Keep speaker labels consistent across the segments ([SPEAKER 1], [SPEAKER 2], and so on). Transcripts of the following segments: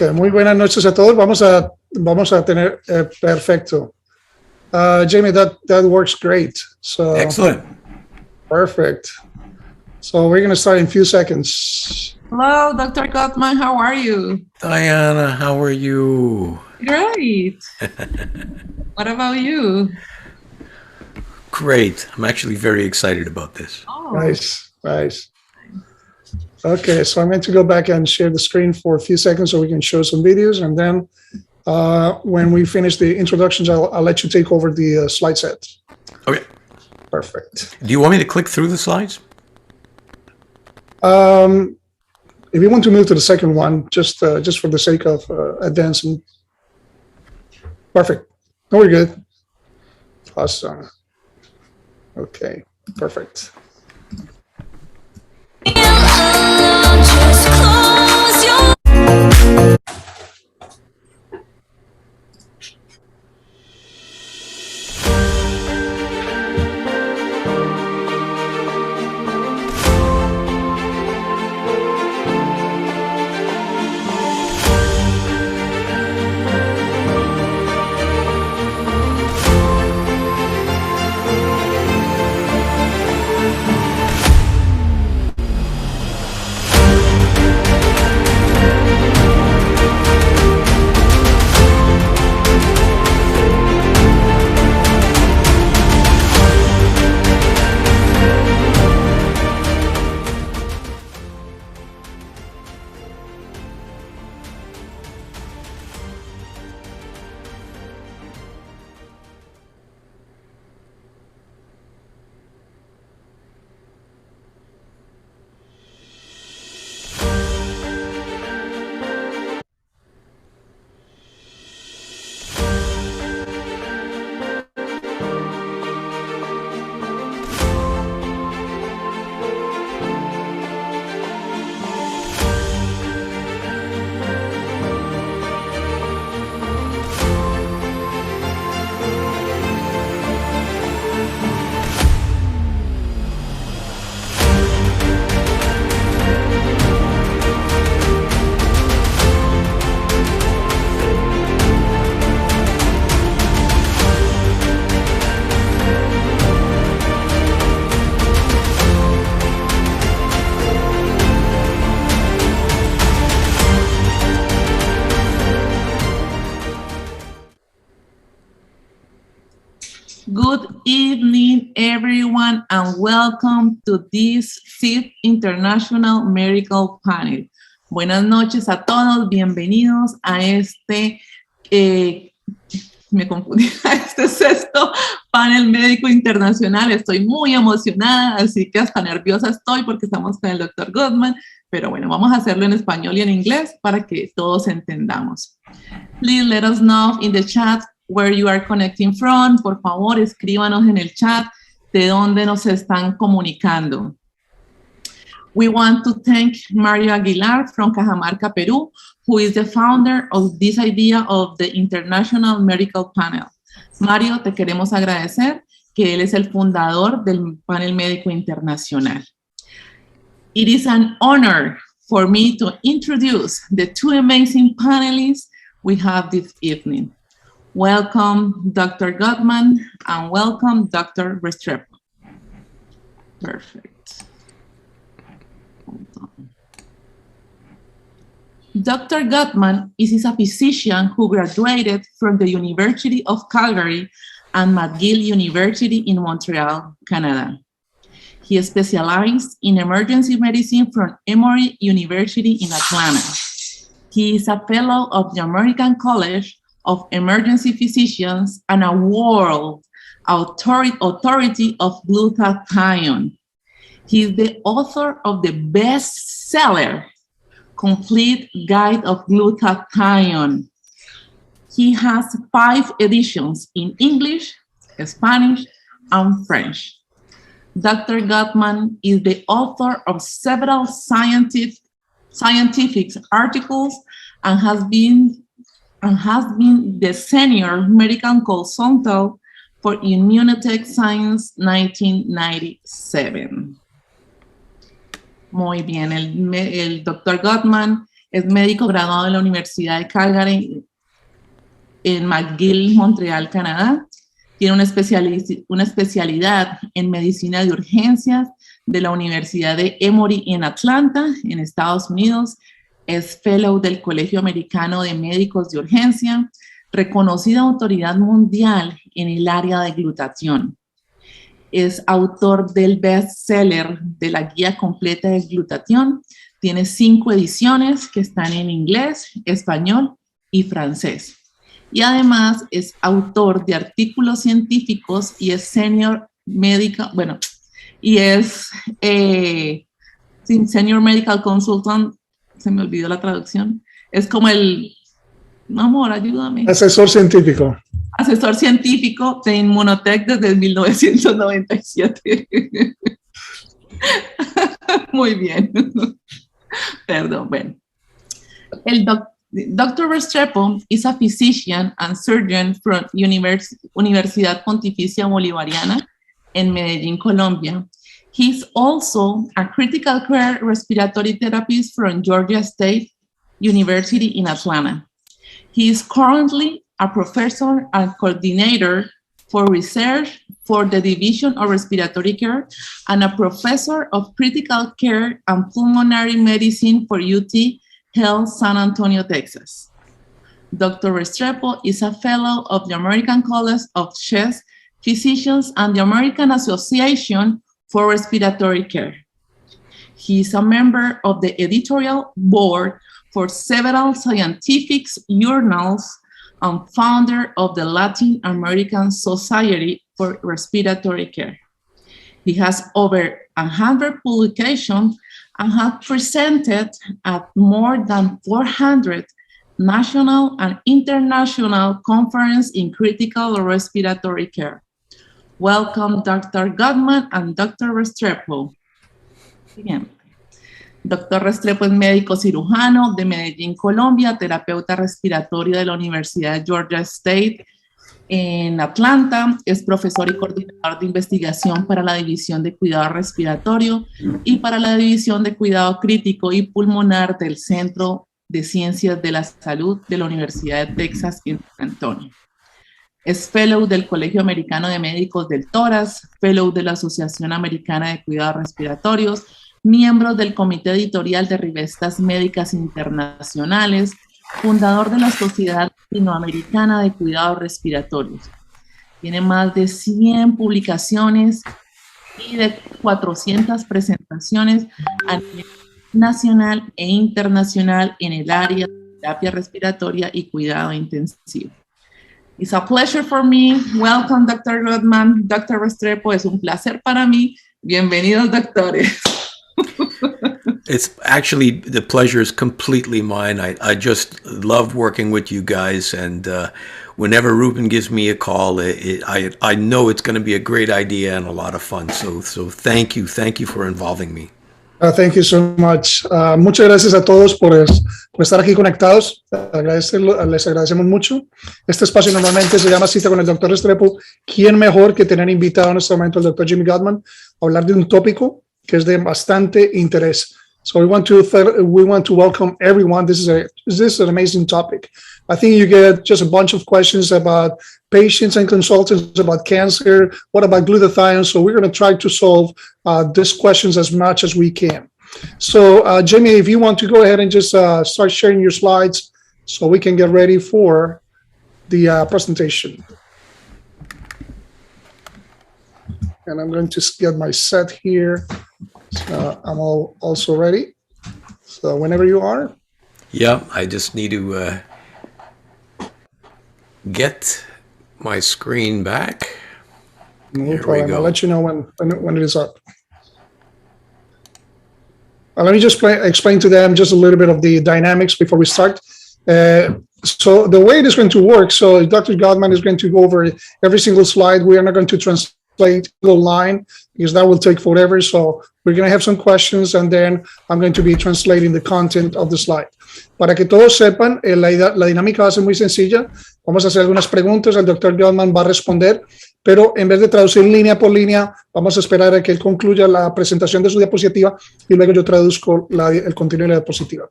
[SPEAKER 1] Ok, muy buenas noches a todos. Vamos a tener perfecto. Jamie, that works great. So
[SPEAKER 2] excellent.
[SPEAKER 1] Perfect. So we're going to start in a few seconds.
[SPEAKER 3] Hello, Dr. Gottman. How are you?
[SPEAKER 2] Diana, how are you?
[SPEAKER 3] Great. What about you?
[SPEAKER 2] Great. I'm actually very excited about this.
[SPEAKER 3] Oh,
[SPEAKER 1] Nice. Okay, so I'm going to go back and share the screen for a few seconds so we can show some videos. And then when we finish the introductions, I'll let you take over the slide set.
[SPEAKER 2] Okay.
[SPEAKER 1] Perfect.
[SPEAKER 2] Do you want me to click through the slides?
[SPEAKER 1] If you want to move to the second one, just for the sake of advancing. Perfect. No, we're good. Awesome. Okay, perfect.
[SPEAKER 3] good evening, everyone, and welcome to this 5th International Medical Panel. Buenas noches a todos, bienvenidos a este, me confundí, a este 6º panel médico internacional. Estoy muy emocionada, así que hasta nerviosa estoy porque estamos con el Dr. Gottman, pero bueno, vamos a hacerlo en español y en inglés para que todos entendamos. Please let us know in the chat where you are connecting from. Por favor, escríbanos en el chat de dónde nos están comunicando. We want to thank Mario Aguilar from Cajamarca, Peru, who is the founder of this idea of the International Medical Panel. Mario, te queremos agradecer que él es el fundador del panel médico internacional. It is an honor for me to introduce the two amazing panelists we have this evening. Welcome, Dr. Gottman, and welcome, Dr. Restrepo. Perfect. Dr. Gottman is a physician who graduated from the University of Calgary and McGill University in Montreal, Canada. He specialized in emergency medicine from Emory University in Atlanta. He is a fellow of the American College of Emergency Physicians and a world authority of glutathione. He is the author of the bestseller, Complete Guide of Glutathione. He has 5 editions in English, Spanish, and French. Dr. Gottman is the author of several scientific articles and has been the senior medical consultant for Immunotech Science 1997. Muy bien, el Dr. Gottman Es médico graduado de la Universidad de Calgary en McGill, Montreal, Canadá. Tiene una especialidad en medicina de urgencias de la Universidad de Emory en Atlanta, en Estados Unidos. Es fellow del Colegio Americano de Médicos de Urgencia, reconocida autoridad mundial en el área de glutación. Es autor del bestseller de la guía completa de glutación. Tiene 5 ediciones que están en inglés, español y francés. Y además es autor de artículos científicos y es senior medical, senior medical consultant, se me olvidó la traducción, es como no, amor, ayúdame.
[SPEAKER 1] Asesor científico.
[SPEAKER 3] Asesor científico de Inmunotech desde 1997. Muy bien. Perdón, bueno. Dr. Restrepo is a physician and surgeon from Universidad Pontificia Bolivariana in Medellín, Colombia. He's also a critical care respiratory therapist from Georgia State University in Atlanta. He is currently a professor and coordinator for research for the Division of Respiratory Care and a professor of critical care and pulmonary medicine for UT Health San Antonio, Texas. Dr. Restrepo is a fellow of the American College of Chest Physicians and the American Association for Respiratory Care. He is a member of the editorial board for several scientific journals and founder of the Latin American Society for Respiratory Care. He has over 100 publications and has presented at more than 400 national and international conferences in critical respiratory care. Welcome, Dr. Gottman and Dr. Restrepo. Bien. Dr. Restrepo es médico cirujano de Medellín, Colombia, terapeuta respiratorio de la Universidad de Georgia State en Atlanta, es profesor y coordinador de investigación para la División de Cuidado Respiratorio y para la División de Cuidado Crítico y Pulmonar del Centro de Ciencias de la Salud de la Universidad de Texas en San Antonio. Es fellow del Colegio Americano de Médicos del Tórax, fellow de la Asociación Americana de Cuidados Respiratorios, miembro del Comité Editorial de Revistas Médicas Internacionales, fundador de la Sociedad Latinoamericana de Cuidados Respiratorios. Tiene más de 100 publicaciones y de 400 presentaciones a nivel nacional e internacional en el área de terapia respiratoria y cuidado intensivo. It's a pleasure for me. Welcome, Dr. Gottman, Dr. Restrepo. Es un placer para mí. Bienvenidos, doctores.
[SPEAKER 2] It's actually, the pleasure is completely mine. I just love working with you guys, and whenever Ruben gives me a call, I know it's going to be a great idea and a lot of fun. So thank you for involving me.
[SPEAKER 1] Thank you so much. Muchas gracias a todos por estar aquí conectados. Les agradecemos mucho. Este espacio normalmente se llama Cita con el Dr. Restrepo. ¿Quién mejor que tener invitado en este momento al Dr. Jimmy Gottman a hablar de un tópico que es de bastante interés? So we want to welcome everyone. This is an amazing topic. I think you get just a bunch of questions about patients and consultants about cancer. What about glutathione? So we're going to try to solve these questions as much as we can. So Jamie, if you want to go ahead and just start sharing your slides so we can get ready for the presentation. And I'm going to get my set here. So I'm also ready. So whenever you are.
[SPEAKER 2] Yeah, I just need to get my screen back.
[SPEAKER 1] No problem. I'll let you know when it is up. Let me just explain to them just a little bit of the dynamics before we start. So the way it is going to work, so Dr. Gottman is going to go over every single slide. We are not going to translate the line because that will take forever. So we're going to have some questions and then I'm going to be translating the content of the slide. Para que todos sepan, la dinámica va a ser muy sencilla. Vamos a hacer algunas preguntas, el Dr. Gottman va a responder, pero en vez de traducir línea por línea, vamos a esperar a que él concluya la presentación de su diapositiva y luego yo traduzco el contenido de la diapositiva.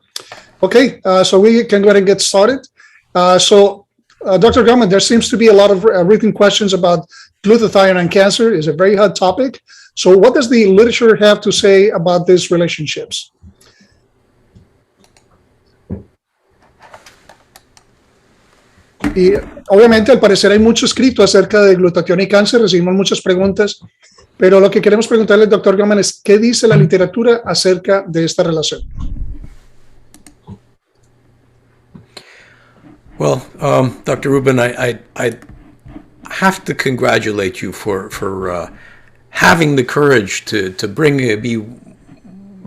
[SPEAKER 1] Okay, so we can go ahead and get started. Dr. Gellman, there seems to be a lot of written questions about glutathione and cancer. It's a very hot topic. So what does the literature have to say about these relationships? Y obviamente al parecer hay mucho escrito acerca de glutatión y cáncer, recibimos muchas preguntas, pero lo que queremos preguntarle al doctor Gellman es ¿qué dice la literatura acerca de esta relación?
[SPEAKER 2] Well, Dr. Rubin, I have to congratulate you for having the courage to be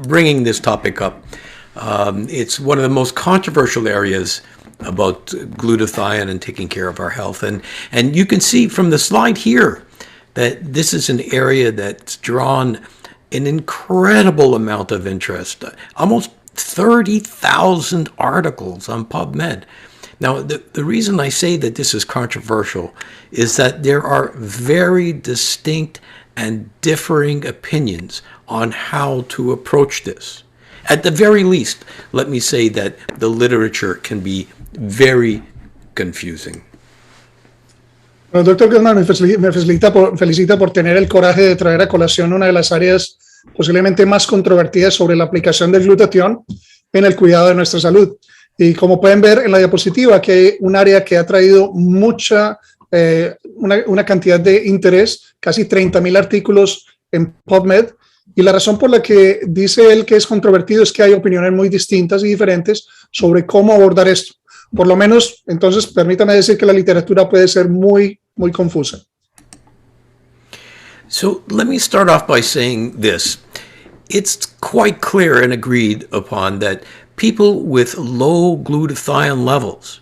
[SPEAKER 2] bringing this topic up. It's one of the most controversial areas about glutathione and taking care of our health. And you can see from the slide here that this is an area that's drawn an incredible amount of interest, almost 30,000 articles on PubMed. Now, the reason I say that this is controversial is that there are very distinct and differing opinions on how to approach this. At the very least, let me say that the literature can be very confusing.
[SPEAKER 1] Bueno, doctor Gellman, me felicita por tener el coraje de traer a colación una de las áreas posiblemente más controvertidas sobre la aplicación del glutatión en el cuidado de nuestra salud. Y como pueden ver en la diapositiva, que hay un área que ha traído una cantidad de interés, casi 30,000 artículos en PubMed. Y la razón por la que dice él que es controvertido es que hay opiniones muy distintas y diferentes sobre cómo abordar esto. Por lo menos, entonces, permítame decir que la literatura puede ser muy confusa.
[SPEAKER 2] So let me start off by saying this. It's quite clear and agreed upon that people with low glutathione levels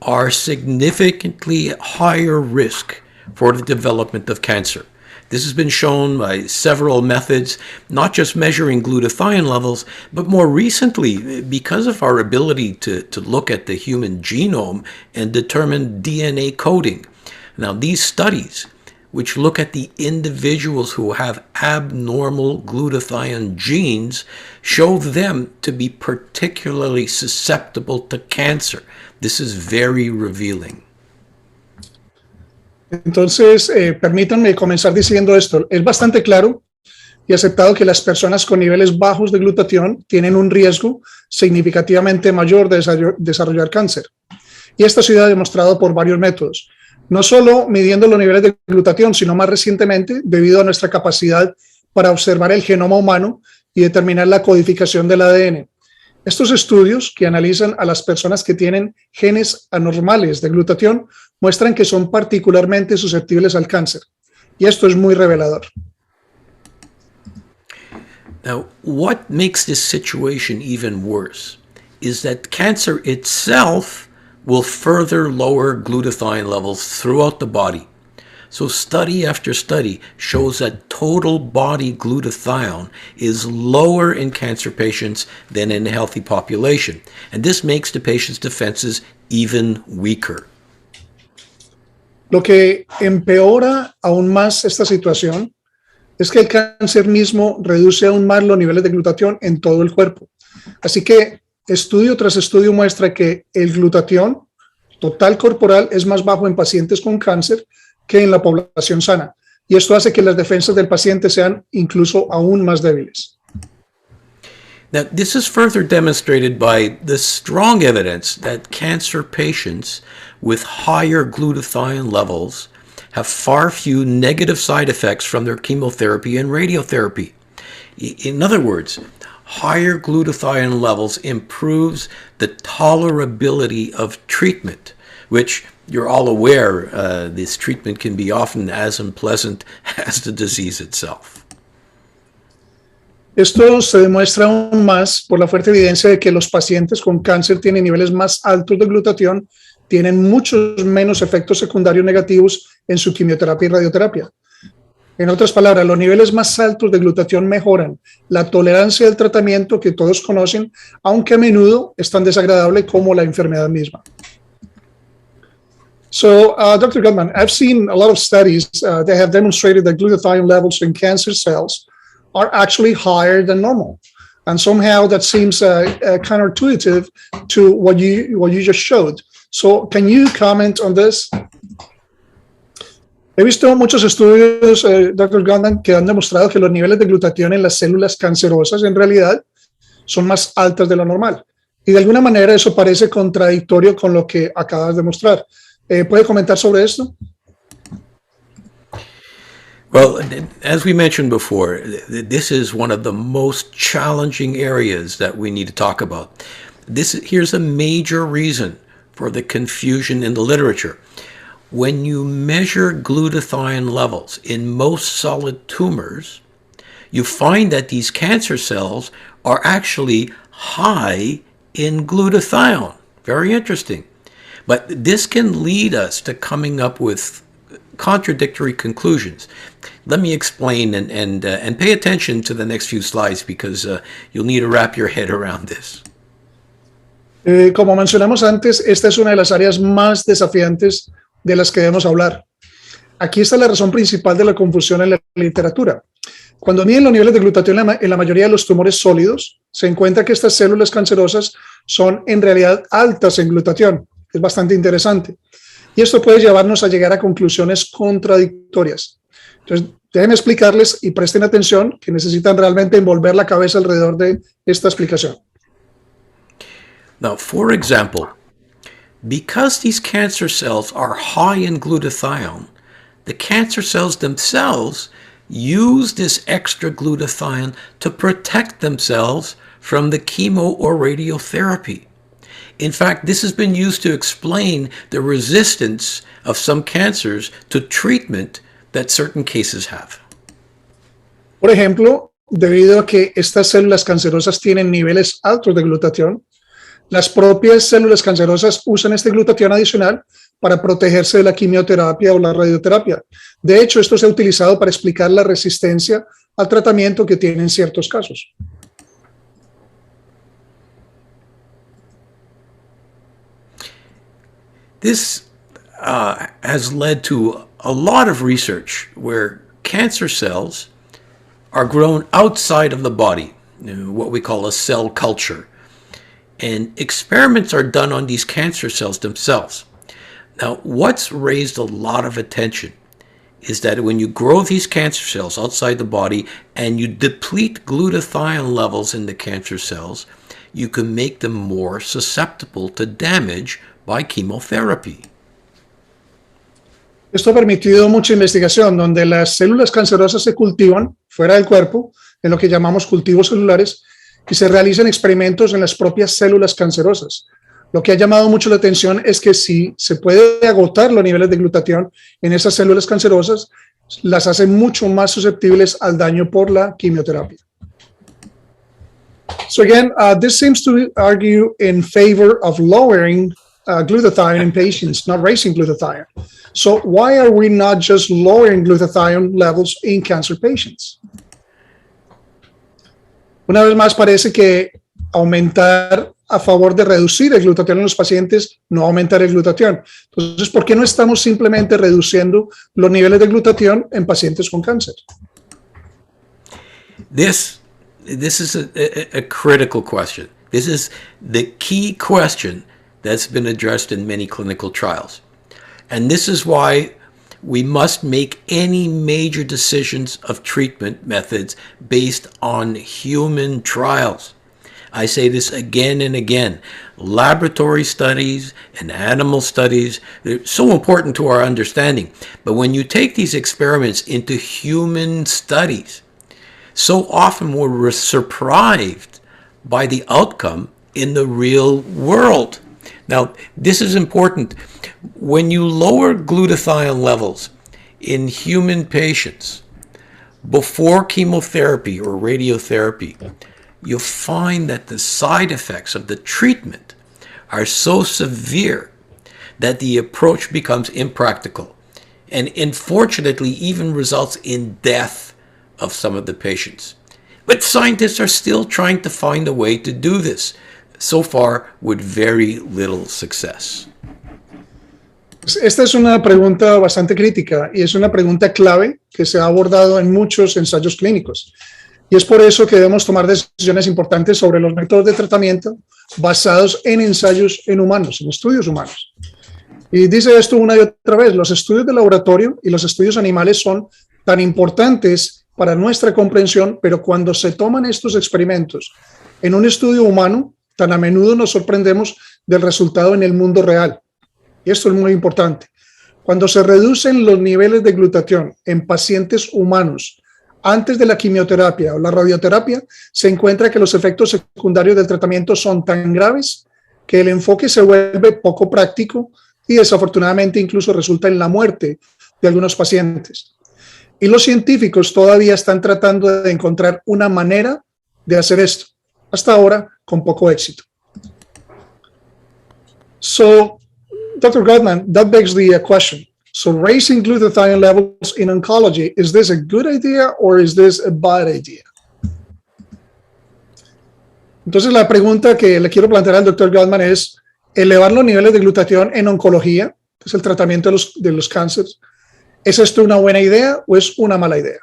[SPEAKER 2] are significantly higher risk for the development of cancer. This has been shown by several methods, not just measuring glutathione levels, but more recently, because of our ability to look at the human genome and determine DNA coding. Now, these studies, which look at the individuals who have abnormal glutathione genes, show them to be particularly susceptible to cancer. This is very revealing.
[SPEAKER 1] Entonces, permítanme comenzar diciendo esto. Es bastante claro y aceptado que las personas con niveles bajos de glutatión tienen un riesgo significativamente mayor de desarrollar cáncer. Y esto ha sido demostrado por varios métodos. No solo midiendo los niveles de glutatión, sino más recientemente debido a nuestra capacidad para observar el genoma humano y determinar la codificación del ADN. Estos estudios que analizan a las personas que tienen genes anormales de glutatión muestran que son particularmente susceptibles al cáncer. Y esto es muy revelador.
[SPEAKER 2] Now, what makes this situation even worse is that cancer itself will further lower glutathione levels throughout the body. So study after study shows that total body glutathione is lower in cancer patients than in a healthy population. And this makes the patient's defenses even weaker.
[SPEAKER 1] Lo que empeora aún más esta situación es que el cáncer mismo reduce aún más los niveles de glutatión en todo el cuerpo. Así que estudio tras estudio muestra que el glutatión total corporal es más bajo en pacientes con cáncer que en la población sana. Y esto hace que las defensas del paciente sean incluso aún más débiles.
[SPEAKER 2] Now, this is further demonstrated by the strong evidence that cancer patients with higher glutathione levels have far few negative side effects from their chemotherapy and radiotherapy. In other words, higher glutathione levels improves the tolerability of treatment, which you're all aware this treatment can be often as unpleasant as the disease itself.
[SPEAKER 1] Esto se demuestra aún más por la fuerte evidencia de que los pacientes con cáncer tienen niveles más altos de glutatión, tienen muchos menos efectos secundarios negativos en su quimioterapia y radioterapia. En otras palabras, los niveles más altos de glutatión mejoran la tolerancia del tratamiento que todos conocen, aunque a menudo es tan desagradable como la enfermedad misma. So, Dr. Goodman, I've seen a lot of studies that have demonstrated that glutathione levels in cancer cells are actually higher than normal. And somehow that seems counterintuitive to what you just showed. So, can you comment on this? He visto muchos estudios, Dr. Goodman, que han demostrado que los niveles de glutatión en las células cancerosas en realidad son más altas de lo normal. Y de alguna manera eso parece contradictorio con lo que acabas de mostrar. ¿Puede comentar sobre esto?
[SPEAKER 2] Well, as we mentioned before, this is one of the most challenging areas that we need to talk about. Here's a major reason for the confusion in the literature. When you measure glutathione levels in most solid tumors, you find that these cancer cells are actually high in glutathione. Very interesting. But this can lead us to coming up with contradictory conclusions. Let me explain and pay attention to the next few slides because you'll need to wrap your head around this.
[SPEAKER 1] Como mencionamos antes, esta es una de las áreas más desafiantes de las que debemos hablar. Aquí está la razón principal de la confusión en la literatura. Cuando miden los niveles de glutatión en la mayoría de los tumores sólidos, se encuentra que estas células cancerosas son en realidad altas en glutatión. Es bastante interesante. Y esto puede llevarnos a llegar a conclusiones contradictorias. Entonces, déjenme explicarles y presten atención que necesitan realmente envolver la cabeza alrededor de esta explicación.
[SPEAKER 2] Now, for example, because these cancer cells are high in glutathione, the cancer cells themselves use this extra glutathione to protect themselves from the chemo or radiotherapy. In fact, this has been used to explain the resistance of some cancers to treatment that certain cases have.
[SPEAKER 1] Por ejemplo, debido a que estas células cancerosas tienen niveles altos de glutatión, las propias células cancerosas usan este glutatión adicional para protegerse de la quimioterapia o la radioterapia. De hecho, esto se ha utilizado para explicar la resistencia al tratamiento que tienen ciertos casos.
[SPEAKER 2] This has led to a lot of research where cancer cells are grown outside of the body, what we call a cell culture. And experiments are done on these cancer cells themselves. Now, what's raised a lot of attention is that when you grow these cancer cells outside the body and you deplete glutathione levels in the cancer cells, you can make them more susceptible to damage by chemotherapy.
[SPEAKER 1] Esto ha permitido mucha investigación donde las células cancerosas se cultivan fuera del cuerpo, en lo que llamamos cultivos celulares, y se realizan experimentos en las propias células cancerosas. Lo que ha llamado mucho la atención es que si se puede agotar los niveles de glutatión en esas células cancerosas, las hace mucho más susceptibles al daño por la quimioterapia. So again, this seems to argue in favor of lowering glutathione in patients, not raising glutathione. So why are we not just lowering glutathione levels in cancer patients? Una vez más parece que aumentar a favor de reducir el glutatión en los pacientes, no aumentar el glutatión. Entonces, ¿por qué no estamos simplemente reduciendo los niveles de glutatión en pacientes con cáncer?
[SPEAKER 2] This is a critical question. This is the key question that's been addressed in many clinical trials. And this is why we must make any major decisions of treatment methods based on human trials. I say this again and again. Laboratory studies and animal studies, they're so important to our understanding. But when you take these experiments into human studies, so often we're surprised by the outcome in the real world. Now, this is important. When you lower glutathione levels in human patients before chemotherapy or radiotherapy, you'll find that the side effects of the treatment are so severe that the approach becomes impractical and unfortunately even results in death of some of the patients. But scientists are still trying to find a way to do this, so far with very little success.
[SPEAKER 1] Esta es una pregunta bastante crítica y es una pregunta clave que se ha abordado en muchos ensayos clínicos. Y es por eso que debemos tomar decisiones importantes sobre los métodos de tratamiento basados en ensayos en humanos, en estudios humanos. Y dice esto una y otra vez, los estudios de laboratorio y los estudios animales son tan importantes para nuestra comprensión, pero cuando se toman estos experimentos en un estudio humano, tan a menudo nos sorprendemos del resultado en el mundo real. Y esto es muy importante. Cuando se reducen los niveles de glutatión en pacientes humanos antes de la quimioterapia o la radioterapia, se encuentra que los efectos secundarios del tratamiento son tan graves que el enfoque se vuelve poco práctico y desafortunadamente incluso resulta en la muerte de algunos pacientes. Y los científicos todavía están tratando de encontrar una manera de hacer esto, hasta ahora con poco éxito. So, Dr. Gottman, that begs the question. So raising glutathione levels in oncology, is this a good idea or is this a bad idea? Entonces la pregunta que le quiero plantear al Dr. Gottman es, elevar los niveles de glutatión en oncología, que es el tratamiento de los cánceres, ¿es esto una buena idea o es una mala idea?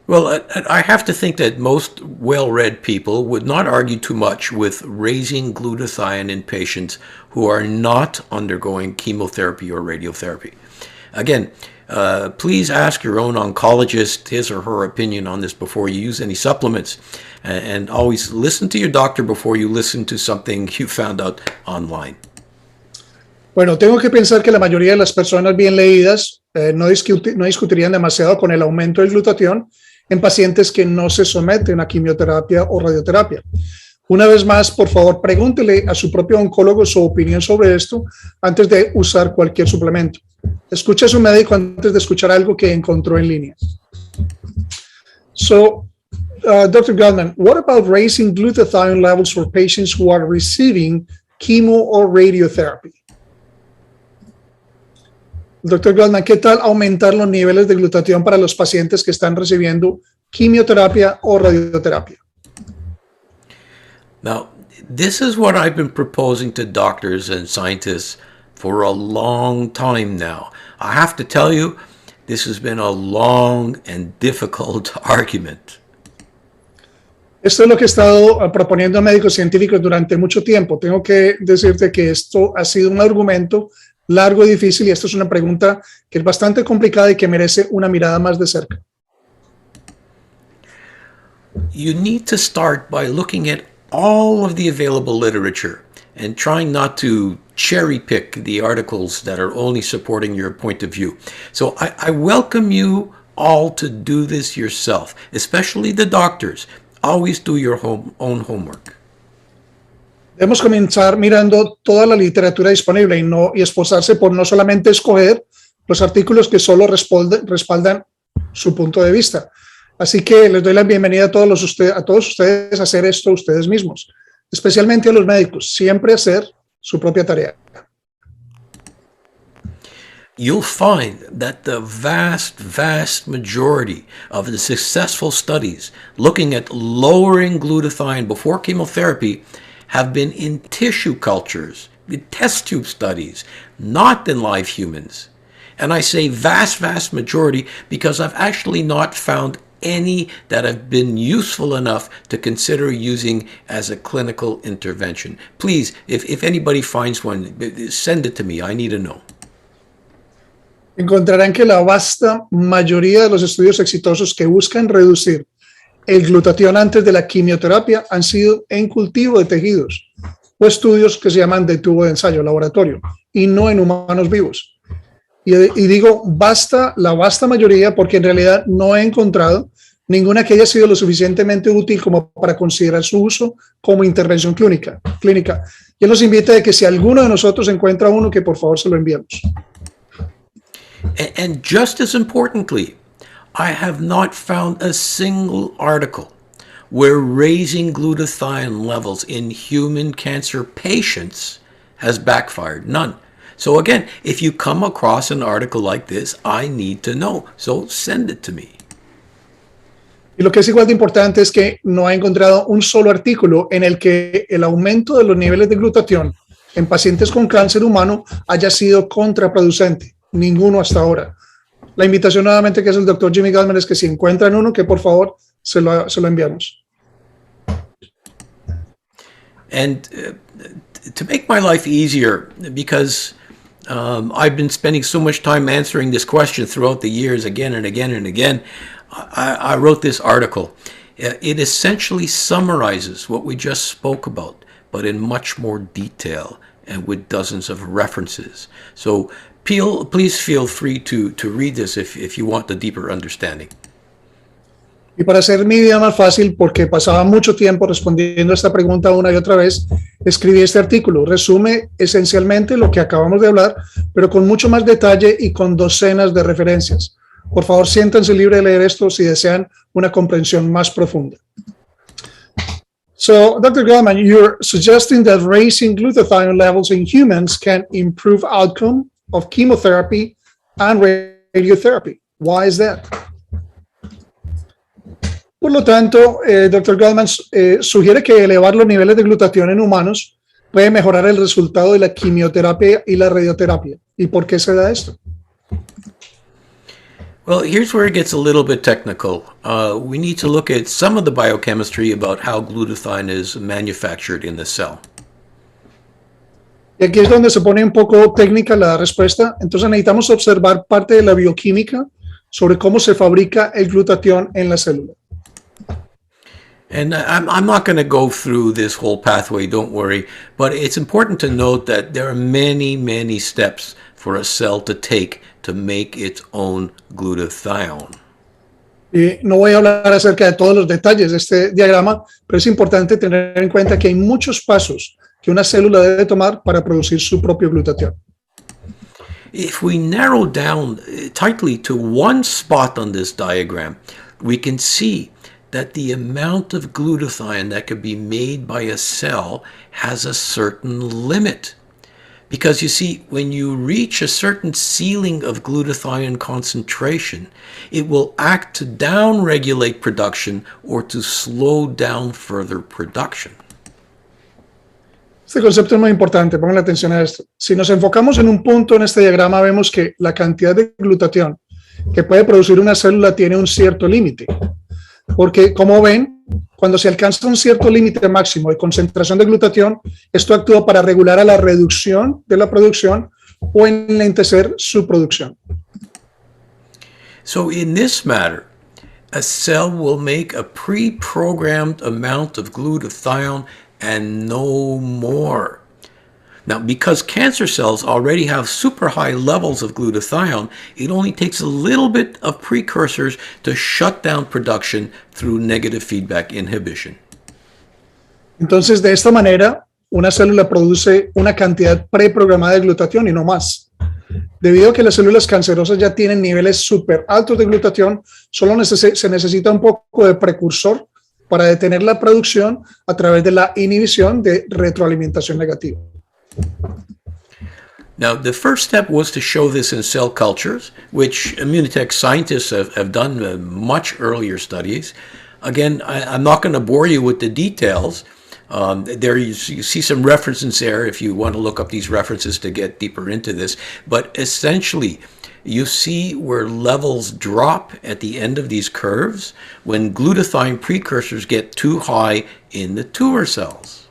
[SPEAKER 2] Well, I have to think that most well-read people would not argue too much with raising glutathione in patients who are not undergoing chemotherapy or radiotherapy. Again, please ask your own oncologist his or her opinion on this before you use any supplements. And always listen to your doctor before you listen to something you found out online.
[SPEAKER 1] Bueno, tengo que pensar que la mayoría de las personas bien leídas no discutirían demasiado con el aumento del glutatión en pacientes que no se someten a quimioterapia o radioterapia. Una vez más, por favor, pregúntele a su propio oncólogo su opinión sobre esto antes de usar cualquier suplemento. Escuche a su médico antes de escuchar algo que encontró en línea. So, Dr. Gottman, what about raising glutathione levels for patients who are receiving chemo or radiotherapy? Dr. Gottman, ¿qué tal aumentar los niveles de glutatión para los pacientes que están recibiendo quimioterapia o radioterapia?
[SPEAKER 2] Now, this is what I've been proposing to doctors and scientists for a long time now. I have to tell you, this has been a long and difficult argument.
[SPEAKER 1] Esto es lo que he estado proponiendo a médicos científicos durante mucho tiempo. Tengo que decirte que esto ha sido un argumento largo y difícil y esto es una pregunta que es bastante complicada y que merece una mirada más de cerca.
[SPEAKER 2] You need to start by looking at all of the available literature and trying not to cherry pick the articles that are only supporting your point of view. So I welcome you all to do this yourself, especially the doctors. Always do your own homework.
[SPEAKER 1] Debemos comenzar mirando toda la literatura disponible y esforzarse por no solamente escoger los artículos que solo respaldan su punto de vista. Así que les doy la bienvenida a todos ustedes a hacer esto ustedes mismos, especialmente a los médicos, siempre hacer su propia tarea.
[SPEAKER 2] You'll find that the vast majority of the successful studies looking at lowering glutathione before chemotherapy have been in tissue cultures, in test tube studies, not in live humans. And I say vast majority because I've actually not found any that have been useful enough to consider using as a clinical intervention. Please, if anybody finds one, send it to me. I need to know.
[SPEAKER 1] Encontrarán que la vasta mayoría de los estudios exitosos que buscan reducir el glutatión antes de la quimioterapia han sido en cultivo de tejidos o estudios que se llaman de tubo de ensayo, laboratorio, y no en humanos vivos. Y digo la vasta mayoría porque en realidad no he encontrado ninguna que haya sido lo suficientemente útil como para considerar su uso como intervención clínica. Yo los invito a que si alguno de nosotros encuentra uno, que por favor se lo enviemos.
[SPEAKER 2] And just as importantly, I have not found a single article where raising glutathione levels in human cancer patients has backfired. None. So again, if you come across an article like this, I need to know. So send it to me.
[SPEAKER 1] Y lo que es igual de importante es que no he encontrado un solo artículo en el que el aumento de los niveles de glutatión en pacientes con cáncer humano haya sido contraproducente. Ninguno hasta ahora. La invitación nuevamente que es el doctor Jimmy Goldman es que si encuentran uno, que por favor se lo enviamos.
[SPEAKER 2] And to make my life easier, because I've been spending so much time answering this question throughout the years again and again and again, I wrote this article. It essentially summarizes what we just spoke about, but in much more detail and with dozens of references. So please feel free to read this if you want the deeper understanding.
[SPEAKER 1] Y para hacer mi vida más fácil, porque pasaba mucho tiempo respondiendo a esta pregunta una y otra vez, escribí este artículo. Resume esencialmente lo que acabamos de hablar, pero con mucho más detalle y con docenas de referencias. Por favor, siéntanse libres de leer esto si desean una comprensión más profunda. So, Dr. Goldman, you're suggesting that raising glutathione levels in humans can improve outcome of chemotherapy and radiotherapy. Why is that? Por lo tanto, Dr. Goldman sugiere que elevar los niveles de glutatión en humanos puede mejorar el resultado de la quimioterapia y la radioterapia. ¿Y por qué se da esto?
[SPEAKER 2] Well, here's where it gets a little bit technical. We need to look at some of the biochemistry about how glutathione is manufactured in the cell.
[SPEAKER 1] Y aquí es donde se pone un poco técnica la respuesta. Entonces necesitamos observar parte de la bioquímica sobre cómo se fabrica el glutatión en la célula.
[SPEAKER 2] And I'm not going to go through this whole pathway, don't worry, but it's important to note that there are many, many steps for a cell to take to make its own glutathione.
[SPEAKER 1] Y no voy a hablar acerca de todos los detalles de este diagrama, pero es importante tener en cuenta que hay muchos pasos que una célula debe tomar para producir su propio glutatión.
[SPEAKER 2] If we narrow down tightly to one spot on this diagram, we can see that the amount of glutathione that can be made by a cell has a certain limit. Because you see, when you reach a certain ceiling of glutathione concentration, it will act to down-regulate production or to slow down further production.
[SPEAKER 1] Este concepto es muy importante, pongan atención a esto. Si nos enfocamos en un punto en este diagrama, vemos que la cantidad de glutatión que puede producir una célula tiene un cierto límite. Porque, como ven, cuando se alcanza un cierto límite máximo de concentración de glutatión, esto actúa para regular a la reducción de la producción o enlentecer su producción.
[SPEAKER 2] So in this matter, a cell will make a pre-programmed amount of glutathione and no more. Now, because cancer cells already have super high levels of glutathione, it only takes a little bit of precursors to shut down production through negative feedback inhibition.
[SPEAKER 1] Entonces, de esta manera, una célula produce una cantidad preprogramada de glutatión y no más. Debido a que las células cancerosas ya tienen niveles súper altos de glutatión, solo se necesita un poco de precursor para detener la producción a través de la inhibición de retroalimentación negativa.
[SPEAKER 2] Now, the first step was to show this in cell cultures, which immunotech scientists have done much earlier studies. Again, I'm not going to bore you with the details. There you see some references there if you want to look up these references to get deeper into this. But essentially, you see where levels drop at the end of these curves when glutathione precursors get too high in the tumor cells.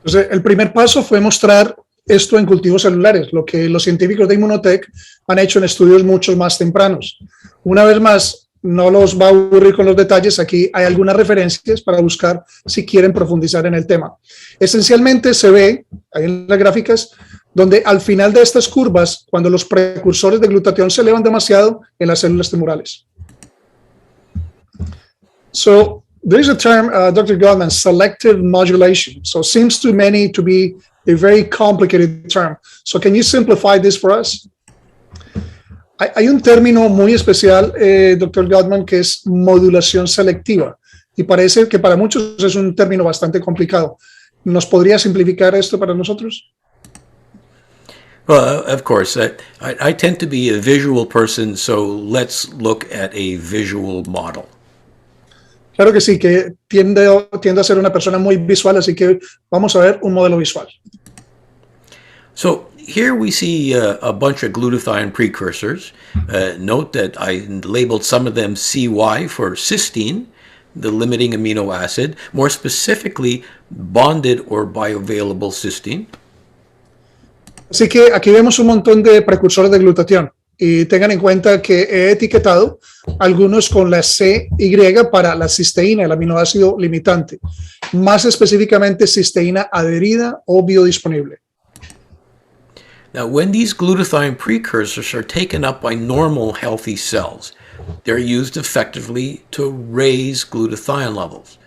[SPEAKER 1] Entonces, el primer paso fue mostrar esto en cultivos celulares, lo que los científicos de Immunotech han hecho en estudios mucho más tempranos. Una vez más, no los va a aburrir con los detalles, aquí hay algunas referencias para buscar si quieren profundizar en el tema. Esencialmente se ve, ahí en las gráficas, donde al final de estas curvas, cuando los precursores de glutatión se elevan demasiado en las células tumorales. So, there is a term, Dr. Goldman, selective modulation. So, seems to many to be a very complicated term. So, can you simplify this for us? Hay un término muy especial, Dr. Goldman, que es modulación selectiva. Y parece que para muchos es un término bastante complicado. ¿Nos podría simplificar esto para nosotros?
[SPEAKER 2] Well, of course. I tend to be a visual person, so let's look at a visual model.
[SPEAKER 1] Claro que sí, que tiende a ser una persona muy visual, así que vamos a ver un modelo visual.
[SPEAKER 2] So here we see a bunch of glutathione precursors. Note that I labeled some of them CY for cysteine, the limiting amino acid, more specifically bonded or bioavailable cysteine.
[SPEAKER 1] Así que aquí vemos un montón de precursores de glutatión y tengan en cuenta que he etiquetado algunos con la CY para la cisteína, el aminoácido limitante, más específicamente cisteína adherida o biodisponible.
[SPEAKER 2] Now, when these glutathione precursors are taken up by normal healthy cells, they're used effectively to raise glutathione levels.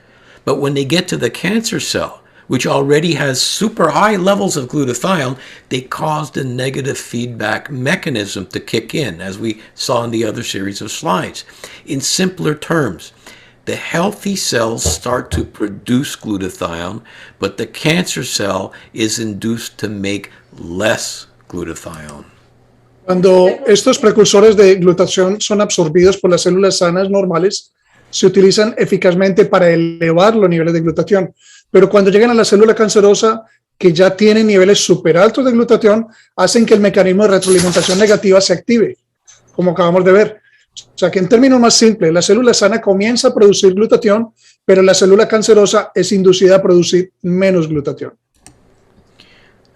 [SPEAKER 2] But when they get to the cancer cell, which already has super high levels of glutathione, they cause the negative feedback mechanism to kick in, as we saw in the other series of slides. In simpler terms, the healthy cells start to produce glutathione, but the cancer cell is induced to make less glutathione.
[SPEAKER 1] Cuando estos precursores de glutatión son absorbidos por las células sanas normales, se utilizan eficazmente para elevar los niveles de glutatión. Pero cuando llegan a la célula cancerosa, que ya tiene niveles súper altos de glutatión, hacen que el mecanismo de retroalimentación negativa se active, como acabamos de ver. O sea que en términos más simples, la célula sana comienza a producir glutatión, pero la célula cancerosa es inducida a producir menos glutatión.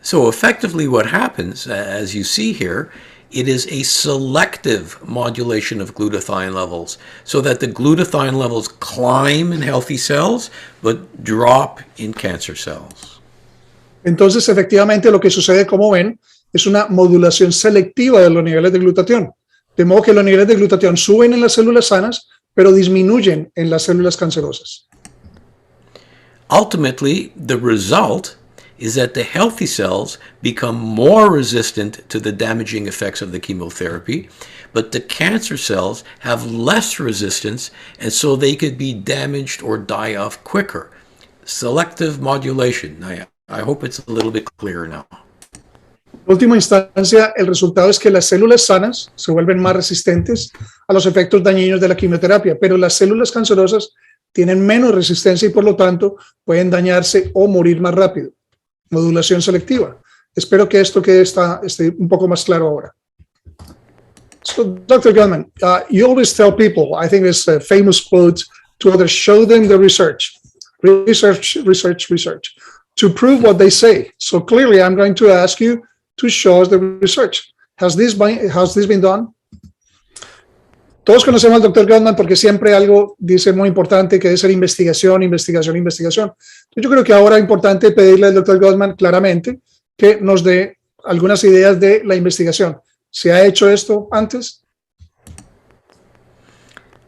[SPEAKER 2] So effectively what happens, as you see here, it is a selective modulation of glutathione levels so that the glutathione levels climb in healthy cells but drop in cancer cells.
[SPEAKER 1] Entonces, efectivamente, lo que sucede, como ven, es una modulación selectiva de los niveles de glutatión. De modo que los niveles de glutatión suben en las células sanas, pero disminuyen en las células cancerosas.
[SPEAKER 2] Ultimately, the result is that the healthy cells become more resistant to the damaging effects of the chemotherapy, but the cancer cells have less resistance, and so they could be damaged or die off quicker. Selective modulation. I hope it's a little bit clearer now.
[SPEAKER 1] En última instancia, el resultado es que las células sanas se vuelven más resistentes a los efectos dañinos de la quimioterapia, pero las células cancerosas tienen menos resistencia y por lo tanto pueden dañarse o morir más rápido. Modulación selectiva. Espero que esto esté un poco más claro ahora. So, Dr. Gunman, you always tell people, I think it's a famous quote, to others, show them the research, to prove what they say. So clearly, I'm going to ask you to show us the research. Has this been done? Todos conocemos al Dr. Goldman porque siempre algo dice muy importante que es ser investigación. Entonces yo creo que ahora es importante pedirle al Dr. Goldman claramente que nos dé algunas ideas de la investigación. ¿Se ha hecho esto antes?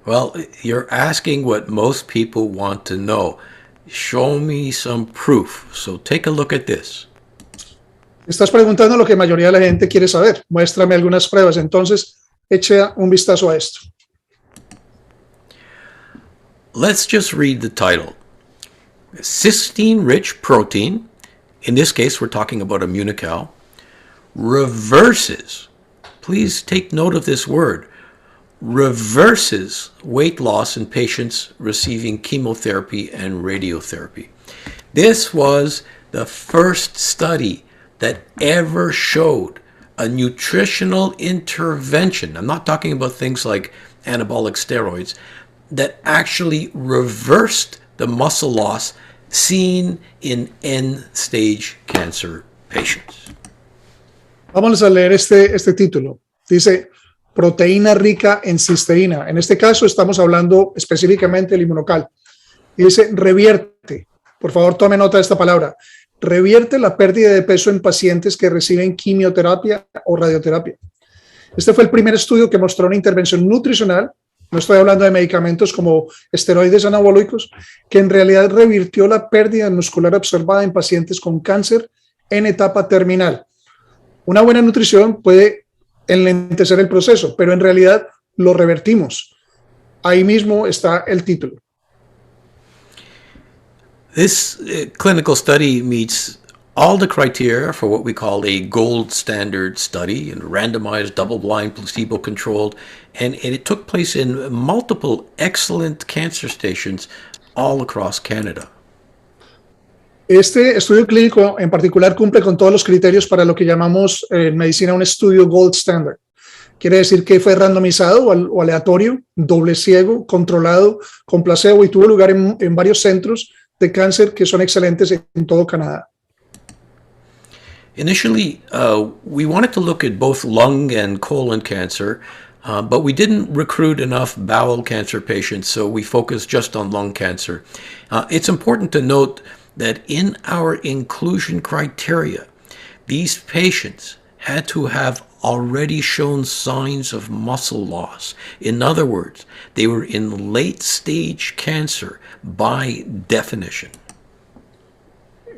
[SPEAKER 2] Well, you're asking what most people want to know. Show me some proof. So take a look at this.
[SPEAKER 1] Estás preguntando lo que la mayoría de la gente quiere saber. Muéstrame algunas pruebas. Entonces, eche un vistazo a esto.
[SPEAKER 2] Let's just read the title. Cysteine-rich protein, in this case we're talking about Immunical, reverses, please take note of this word, reverses weight loss in patients receiving chemotherapy and radiotherapy. This was the first study that ever showed a nutritional intervention, I'm not talking about things like anabolic steroids, that actually reversed the muscle loss seen in end-stage cancer patients.
[SPEAKER 1] Vamos a leer este título. Dice, proteína rica en cisteína. En este caso estamos hablando específicamente del inmunocal. Y dice, revierte. Por favor, tome nota de esta palabra. Revierte la pérdida de peso en pacientes que reciben quimioterapia o radioterapia. Este fue el primer estudio que mostró una intervención nutricional, no estoy hablando de medicamentos como esteroides anabólicos, que en realidad revirtió la pérdida muscular observada en pacientes con cáncer en etapa terminal. Una buena nutrición puede enlentecer el proceso, pero en realidad lo revertimos. Ahí mismo está el título.
[SPEAKER 2] This clinical study meets all the criteria for what we call a gold standard study, and randomized, double-blind, placebo-controlled, and it took place in multiple excellent cancer stations all across Canada.
[SPEAKER 1] Este estudio clínico en particular cumple con todos los criterios para lo que llamamos en medicina un estudio gold standard. Quiere decir que fue randomizado o aleatorio, doble ciego, controlado, con placebo y tuvo lugar en varios centros de cáncer que son excelentes en todo Canadá.
[SPEAKER 2] Initially, we wanted to look at both lung and colon cancer, but we didn't recruit enough bowel cancer patients, so we focused just on lung cancer. It's important to note that in our inclusion criteria, these patients had to have already shown signs of muscle loss. In other words, they were in late-stage cancer by definition.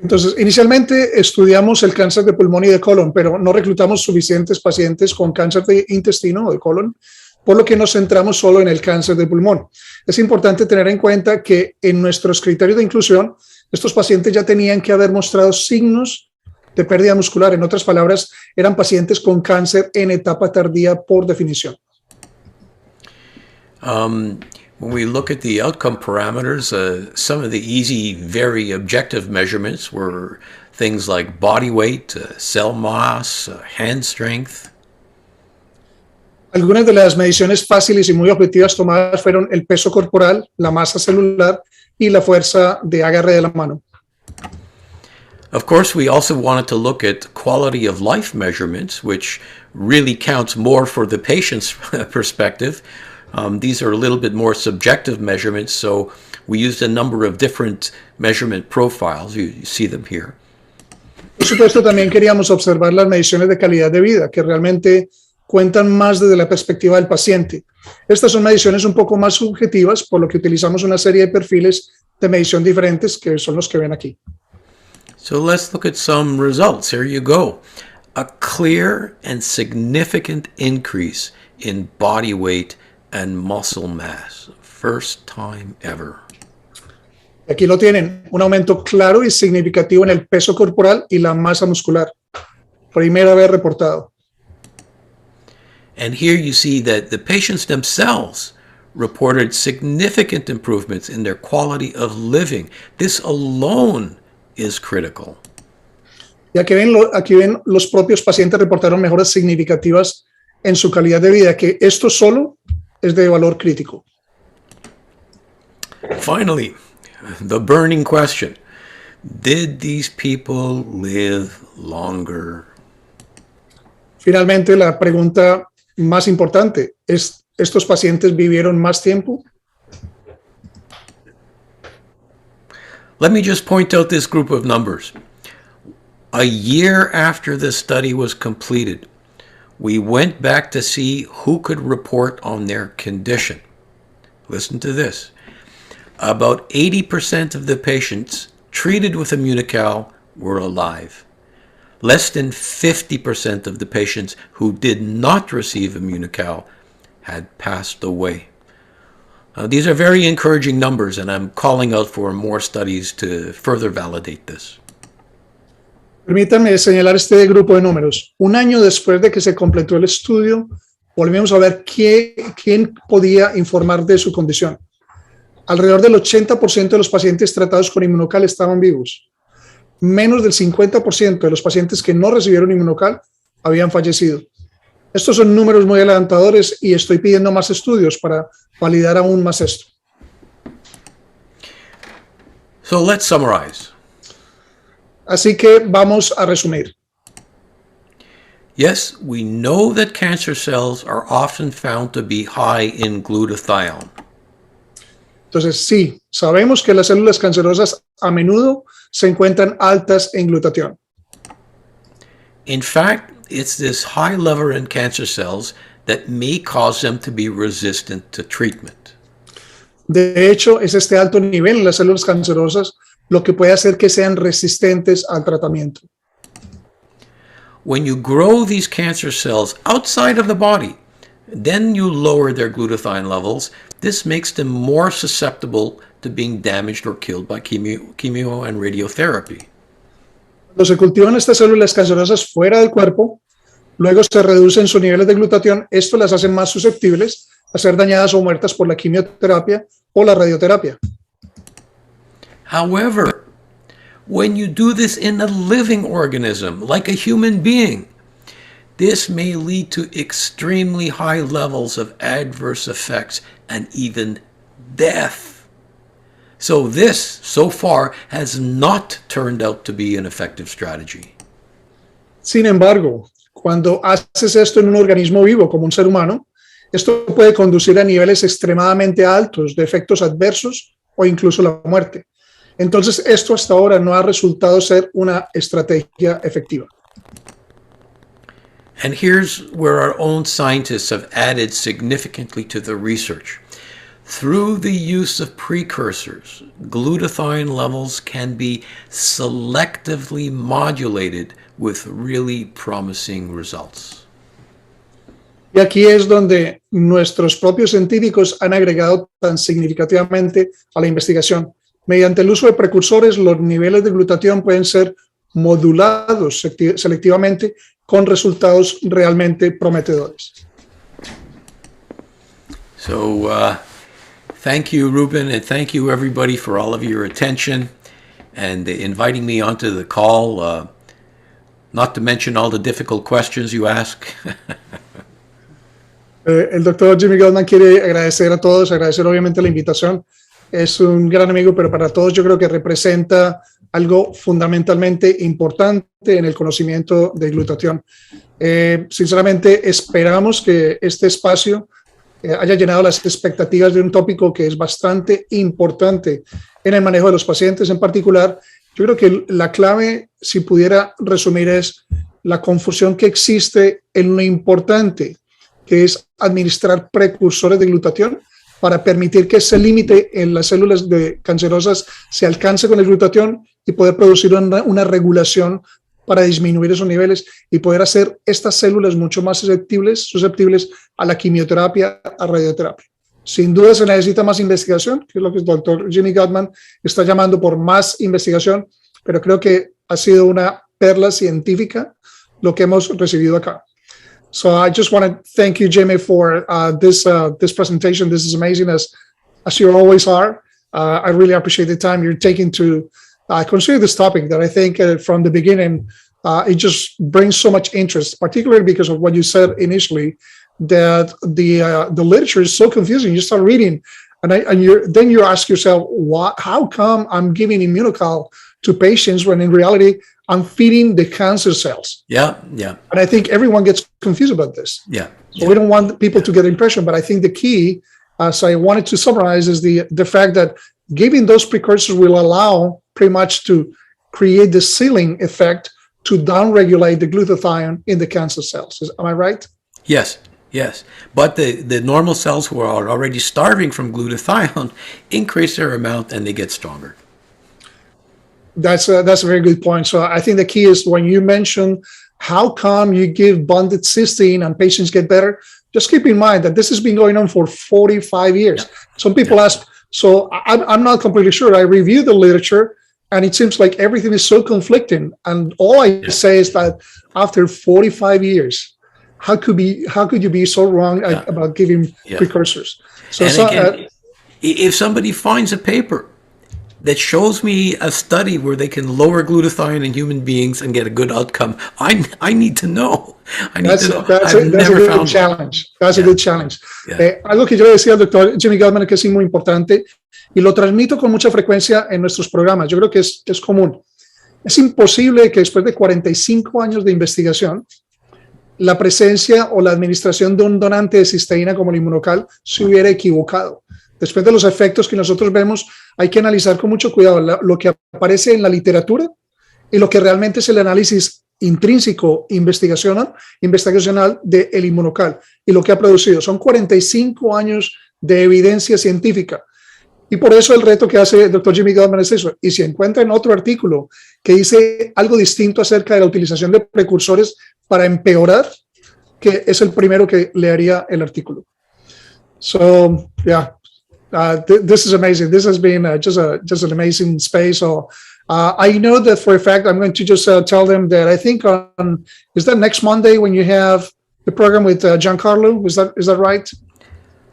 [SPEAKER 1] Entonces, inicialmente estudiamos el cáncer de pulmón y de colon, pero no reclutamos suficientes pacientes con cáncer de intestino o de colon, por lo que nos centramos solo en el cáncer de pulmón. Es importante tener en cuenta que en nuestros criterios de inclusión, estos pacientes ya tenían que haber mostrado signos de pérdida muscular. En otras palabras, eran pacientes con cáncer en etapa tardía por definición.
[SPEAKER 2] When we look at the outcome parameters, some of the easy, very objective measurements were things like body weight, cell mass, hand strength.
[SPEAKER 1] Algunas de las mediciones fáciles y muy objetivas tomadas fueron el peso corporal, la masa celular y la fuerza de agarre de la mano.
[SPEAKER 2] Of course, we also wanted to look at quality of life measurements, which really counts more for the patient's perspective. These are a little bit more subjective measurements, so we used a number of different measurement profiles. You see them here.
[SPEAKER 1] Por supuesto, también queríamos observar las mediciones de calidad de vida, que realmente cuentan más desde la perspectiva del paciente. Estas son mediciones un poco más subjetivas, por lo que utilizamos una serie de perfiles de medición diferentes, que son los que ven aquí.
[SPEAKER 2] So let's look at some results. Here you go. A clear and significant increase in body weight and muscle mass. First time ever.
[SPEAKER 1] Aquí lo tienen, un aumento claro y significativo en el peso corporal y la masa muscular. Primera vez reportado.
[SPEAKER 2] And here you see that the patients themselves reported significant improvements in their quality of living. This alone is critical.
[SPEAKER 1] Y aquí ven los propios pacientes reportaron mejoras significativas en su calidad de vida, que esto solo es de valor crítico.
[SPEAKER 2] Finally, the burning question. Did these people live longer?
[SPEAKER 1] Finalmente, la pregunta más importante es, ¿estos pacientes vivieron más tiempo?
[SPEAKER 2] Let me just point out this group of numbers. A year after the study was completed, we went back to see who could report on their condition. Listen to this. About 80% of the patients treated with Immunical were alive. Less than 50% of the patients who did not receive Immunical had passed away. These are very encouraging numbers, and I'm calling out for more studies to further validate this.
[SPEAKER 1] Permítanme señalar este grupo de números. Un año después de que se completó el estudio, volvimos a ver quién podía informar de su condición. Alrededor del 80% de los pacientes tratados con Immunocal estaban vivos. Menos del 50% de los pacientes que no recibieron Immunocal habían fallecido. Estos son números muy alentadores y estoy pidiendo más estudios para validar aún más esto.
[SPEAKER 2] So let's summarize.
[SPEAKER 1] Así que vamos a resumir.
[SPEAKER 2] Yes, we know that cancer cells are often found to be high in glutathione.
[SPEAKER 1] Entonces, sí, sabemos que las células cancerosas a menudo se encuentran altas en glutatión.
[SPEAKER 2] In fact, it's this high level in cancer cells that may cause them to be resistant to treatment.
[SPEAKER 1] De hecho, es este alto nivel en las células cancerosas lo que puede hacer que sean resistentes al tratamiento.
[SPEAKER 2] When you grow these cancer cells outside of the body, then you lower their glutathione levels. This makes them more susceptible to being damaged or killed by chemo and radiotherapy.
[SPEAKER 1] Cuando se cultivan estas células cancerosas fuera del cuerpo, luego se reducen sus niveles de glutatión. Esto las hace más susceptibles a ser dañadas o muertas por la quimioterapia o la radioterapia.
[SPEAKER 2] However, when you do this in a living organism, like a human being, this may lead to extremely high levels of adverse effects and even death. So this, so far, has not turned out to be an effective strategy.
[SPEAKER 1] Sin embargo, cuando haces esto en un organismo vivo como un ser humano, esto puede conducir a niveles extremadamente altos de efectos adversos o incluso la muerte. Entonces, esto hasta ahora no ha resultado ser una estrategia efectiva.
[SPEAKER 2] And here's where our own scientists have added significantly to the research. Through the use of precursors, glutathione levels can be selectively modulated with really promising results.
[SPEAKER 1] Y aquí es donde nuestros propios científicos han agregado tan significativamente a la investigación. Mediante el uso de precursores, los niveles de glutatión pueden ser modulados selectivamente con resultados realmente prometedores.
[SPEAKER 2] So, thank you, Ruben, and thank you, everybody, for all of your attention and inviting me onto the call, not to mention all the difficult questions you ask.
[SPEAKER 1] El doctor Jimmy Goldman quiere agradecer a todos, agradecer obviamente la invitación. Es un gran amigo, pero para todos yo creo que representa algo fundamentalmente importante en el conocimiento de glutatión. Sinceramente, esperamos que este espacio haya llenado las expectativas de un tópico que es bastante importante en el manejo de los pacientes en particular. Yo creo que la clave, si pudiera resumir, es la confusión que existe en lo importante que es administrar precursores de glutatión para permitir que ese límite en las células cancerosas se alcance con el glutatión y poder producir una regulación para disminuir esos niveles y poder hacer estas células mucho más susceptibles a la quimioterapia, a radioterapia. Sin duda se necesita más investigación, que es lo que el doctor Jimmy Goldman está llamando por más investigación, pero creo que ha sido una perla científica lo que hemos recibido acá. So I just want to thank you, Jimmy, for this presentation. This is amazing, as you always are. I really appreciate the time you're taking to consider this topic that I think from the beginning, it just brings so much interest, particularly because of what you said initially, that the literature is so confusing. You start reading, and then you ask yourself, how come I'm giving immunocal to patients when in reality I'm feeding the cancer cells?
[SPEAKER 2] Yeah.
[SPEAKER 1] And I think everyone gets confused about this.
[SPEAKER 2] Yeah.
[SPEAKER 1] So we don't want people to get the impression, but I think the key, so I wanted to summarize, is the fact that giving those precursors will allow pretty much to create the ceiling effect to downregulate the glutathione in the cancer cells. Am I right?
[SPEAKER 2] Yes. But the normal cells who are already starving from glutathione increase their amount and they get stronger.
[SPEAKER 1] That's a very good point. So I think the key is when you mention how come you give bonded cysteine and patients get better, just keep in mind that this has been going on for 45 years. Yeah. Some people ask, so I'm not completely sure. I reviewed the literature and it seems like everything is so conflicting. And all I say is that after 45 years, how could you be so wrong about giving precursors? So,
[SPEAKER 2] again, if somebody finds a paper that shows me a study where they can lower glutathione in human beings and get a good outcome, I need to know.
[SPEAKER 1] That's a good challenge. That's a good challenge. Algo que yo le decía al doctor Jimmy Goldman que es muy importante y lo transmito con mucha frecuencia en nuestros programas. Yo creo que es común. Es imposible que después de 45 años de investigación, la presencia o la administración de un donante de cisteína como el inmunocal se hubiera equivocado. Después de los efectos que nosotros vemos, hay que analizar con mucho cuidado lo que aparece en la literatura y lo que realmente es el análisis intrínseco investigacional del inmunocal y lo que ha producido. Son 45 años de evidencia científica. Y por eso el reto que hace el doctor Jimmy Goldman es eso. Y si encuentran otro artículo que dice algo distinto acerca de la utilización de precursores para empeorar, que es el primero que leería el artículo. So, yeah. This is amazing. This has been just an amazing space. So I know that for a fact. I'm going to just tell them that I think is that next Monday when you have the program with Giancarlo? Is that right?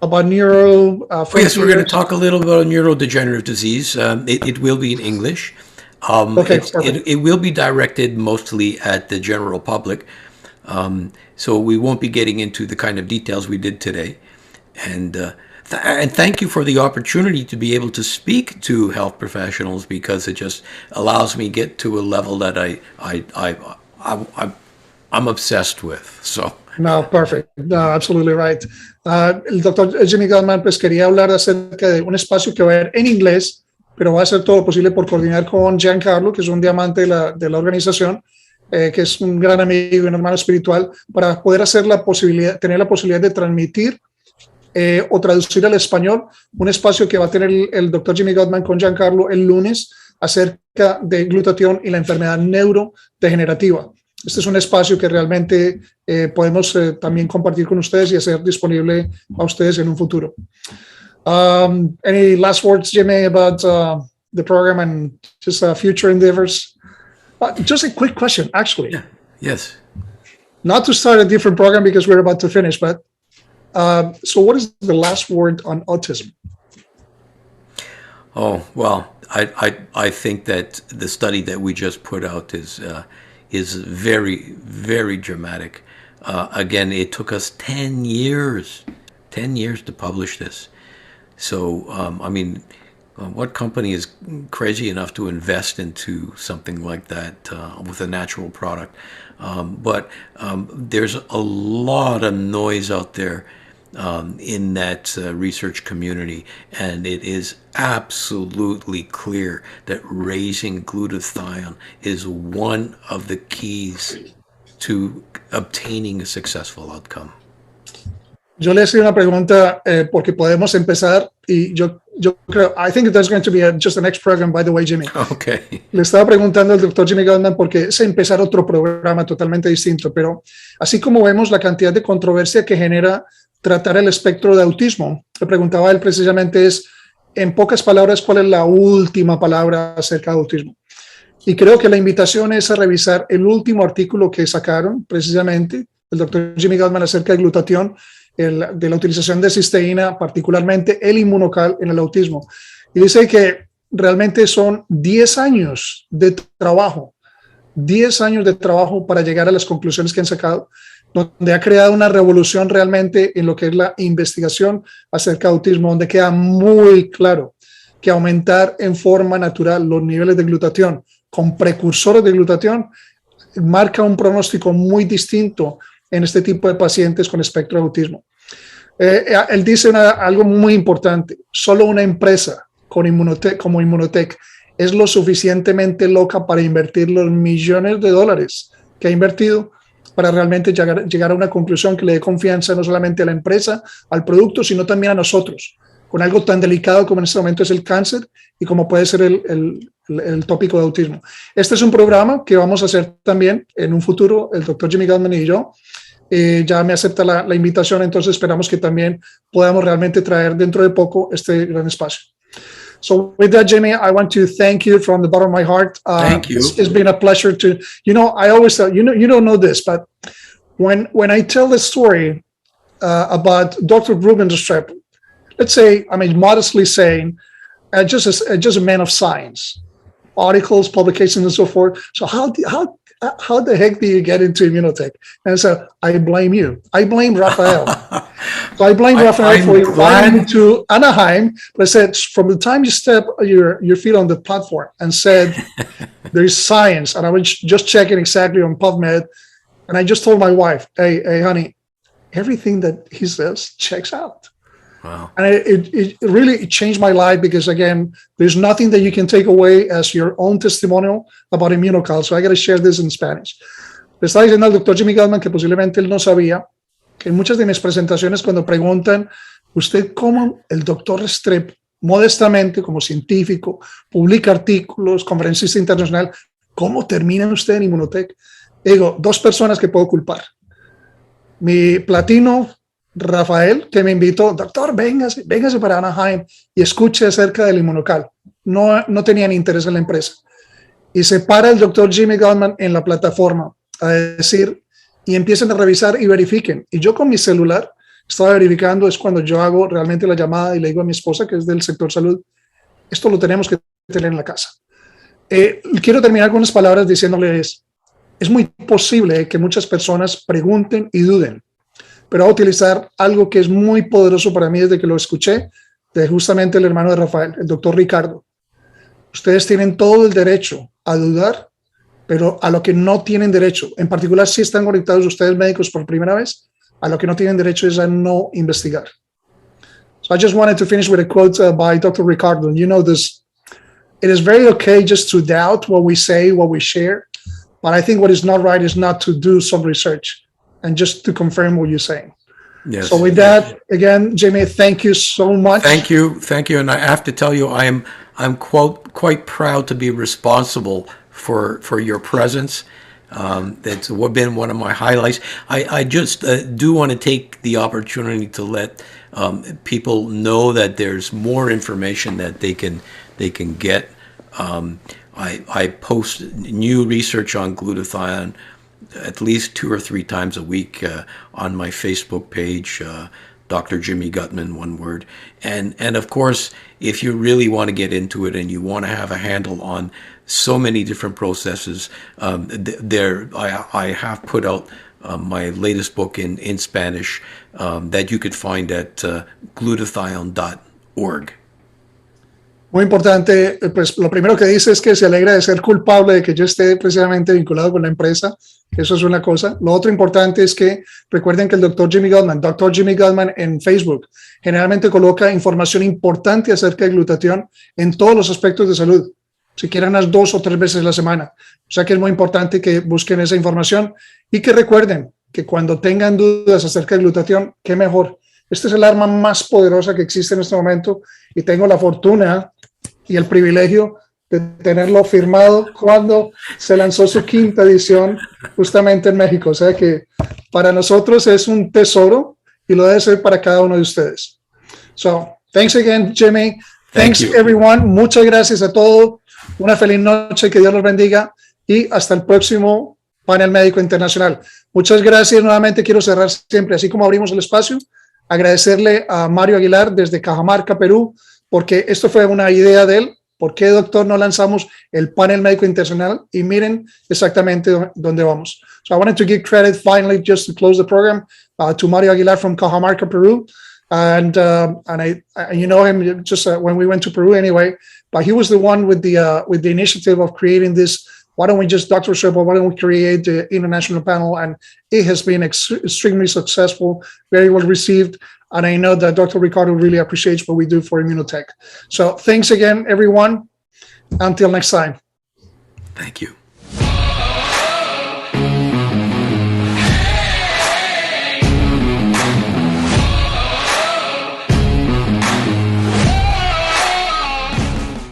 [SPEAKER 1] About neuro.
[SPEAKER 2] Yes, we're going to talk a little bit about neurodegenerative disease. It will be in English.
[SPEAKER 1] Okay,
[SPEAKER 2] it will be directed mostly at the general public. So we won't be getting into the kind of details we did today. And thank you for the opportunity to be able to speak to health professionals, because it just allows me to get to a level that I'm obsessed with. So.
[SPEAKER 1] No, perfect. No, absolutely right. El doctor Jimmy Goldman pues quería hablar acerca de un espacio que va a haber en inglés, pero va a hacer todo lo posible por coordinar con Giancarlo, que es un diamante de la organización, que es un gran amigo y un hermano espiritual, para poder tener la posibilidad de transmitir o traducir al español un espacio que va a tener el doctor Jimmy Goldman con Giancarlo el lunes acerca de glutatión y la enfermedad neurodegenerativa. Este es un espacio que realmente podemos también compartir con ustedes y hacer disponible a ustedes en un futuro. Any last words, Jimmy, about the program and just future endeavors? Just a quick question, actually.
[SPEAKER 2] Yeah. Yes.
[SPEAKER 1] Not to start a different program because we're about to finish, but so what is the last word on autism?
[SPEAKER 2] Oh, well, I think that the study that we just put out is very, very dramatic. Again, it took us 10 years to publish this. So, I mean, what company is crazy enough to invest into something like that with a natural product? But there's a lot of noise out there in that research community, and it is absolutely clear that raising glutathione is one of the keys to obtaining a successful outcome.
[SPEAKER 1] Yo le hacía una pregunta porque podemos empezar y yo creo, I think there's going to be just the next program, by the way, Jimmy.
[SPEAKER 2] Okay.
[SPEAKER 1] Le estaba preguntando al doctor Jimmy Goldman porque es empezar otro programa totalmente distinto, pero así como vemos la cantidad de controversia que genera tratar el espectro de autismo, le preguntaba a él precisamente en pocas palabras, ¿cuál es la última palabra acerca de autismo? Y creo que la invitación es a revisar el último artículo que sacaron precisamente el doctor Jimmy Goldman acerca de glutatión, de la utilización de cisteína, particularmente el inmunocal en el autismo. Y dice que realmente son 10 años de trabajo, 10 años de trabajo para llegar a las conclusiones que han sacado, donde ha creado una revolución realmente en lo que es la investigación acerca de autismo, donde queda muy claro que aumentar en forma natural los niveles de glutatión con precursores de glutatión marca un pronóstico muy distinto en este tipo de pacientes con espectro de autismo. Él dice algo muy importante: solo una empresa como Immunotech es lo suficientemente loca para invertir los millones de dólares que ha invertido para realmente llegar a una conclusión que le dé confianza no solamente a la empresa, al producto, sino también a nosotros, con algo tan delicado como en este momento es el cáncer y como puede ser el tópico de autismo. Este es un programa que vamos a hacer también en un futuro, el doctor Jimmy Goldman y yo. Ya me acepta la invitación, entonces esperamos que también podamos realmente traer dentro de poco este gran espacio. So with that, Jimmy, I want to thank you from the bottom of my heart.
[SPEAKER 2] Thank you.
[SPEAKER 1] It's been a pleasure to, I always tell, you don't know this, but when I tell the story about Dr. Ruben Restrepo, let's say, I mean, modestly saying, just a man of science, articles, publications, and so forth. So how the heck do you get into Immunotech? And so I blame you. I blame Rafael. So I blame Rafael for inviting me to Anaheim. But I said, from the time you step your feet on the platform and said, there's science, and I was just checking exactly on PubMed, and I just told my wife, hey, honey, everything that he says checks out.
[SPEAKER 2] Wow.
[SPEAKER 1] And it really changed my life because, again, there's nothing that you can take away as your own testimonial about Immunocal. So I got to share this in Spanish. Le estaba diciendo al doctor Jimmy Goldman que posiblemente él no sabía que en muchas de mis presentaciones, cuando preguntan, ¿usted cómo el doctor Restrepo, modestamente como científico, publica artículos, conferencista internacional, cómo termina usted en Immunotech? Digo, dos personas que puedo culpar. Mi platino Rafael, que me invitó, doctor, véngase para Anaheim y escuche acerca del inmunocal. No tenían interés en la empresa. y se para el doctor Jimmy Gottman en la plataforma a decir, y empiecen a revisar y verifiquen. Y yo con mi celular estaba verificando, es cuando yo hago realmente la llamada y le digo a mi esposa, que es del sector salud, esto lo tenemos que tener en la casa. Quiero terminar con unas palabras diciéndoles, es muy posible que muchas personas pregunten y duden, pero voy a utilizar algo que es muy poderoso para mí desde que lo escuché de justamente el hermano de Rafael, el doctor Ricardo. Ustedes tienen todo el derecho a dudar, pero a lo que no tienen derecho, en particular si están conectados ustedes médicos por primera vez, a lo que no tienen derecho es a no investigar. So I just wanted to finish with a quote by Dr. Ricardo. You know this, it is very okay just to doubt what we say, what we share, but I think what is not right is not to do some research and just to confirm what you're saying.
[SPEAKER 2] Yes.
[SPEAKER 1] So with that, again, Jimmy, thank you so much.
[SPEAKER 2] Thank you, and I have to tell you, I'm quite proud to be responsible for your presence. It's been one of my highlights. I just do want to take the opportunity to let people know that there's more information that they can get. I post new research on glutathione at least 2 or 3 times a week on my Facebook page, Dr. Jimmy Gottman, one word. And of course, if you really want to get into it and you want to have a handle on so many different processes, I have put out my latest book in Spanish that you could find at glutathione.org.
[SPEAKER 1] Muy importante, pues lo primero que dice es que se alegra de ser culpable de que yo esté precisamente vinculado con la empresa. Eso es una cosa. Lo otro importante es que recuerden que el doctor Jimmy Gottman en Facebook generalmente coloca información importante acerca de glutatión en todos los aspectos de salud, siquiera unas 2 o 3 veces a la semana. O sea que es muy importante que busquen esa información y que recuerden que cuando tengan dudas acerca de glutatión, qué mejor. Este es el arma más poderosa que existe en este momento y tengo la fortuna y el privilegio de tenerlo firmado cuando se lanzó su 5ª edición justamente en México. O sea que para nosotros es un tesoro y lo debe ser para cada uno de ustedes. So, thanks again, Jimmy. Thanks, everyone. Muchas gracias a todos. Una feliz noche, que Dios los bendiga y hasta el próximo panel médico internacional. Muchas gracias. Nuevamente quiero cerrar siempre, así como abrimos el espacio, agradecerle a Mario Aguilar desde Cajamarca, Perú, porque esto fue una idea de él. ¿Por qué, doctor, no lanzamos el panel médico internacional? Y miren exactamente dónde vamos. So I wanted to give credit finally, just to close the program, to Mario Aguilar from Cajamarca, Peru. And you know him just when we went to Peru anyway, but he was the one with the initiative of creating this. Why don't we just, Dr. Sherpa, why don't we create the international panel? And it has been extremely successful, very well received. And I know that Dr. Ricardo really appreciates what we do for Immunotech. So thanks again, everyone. Until next time.
[SPEAKER 2] Thank you.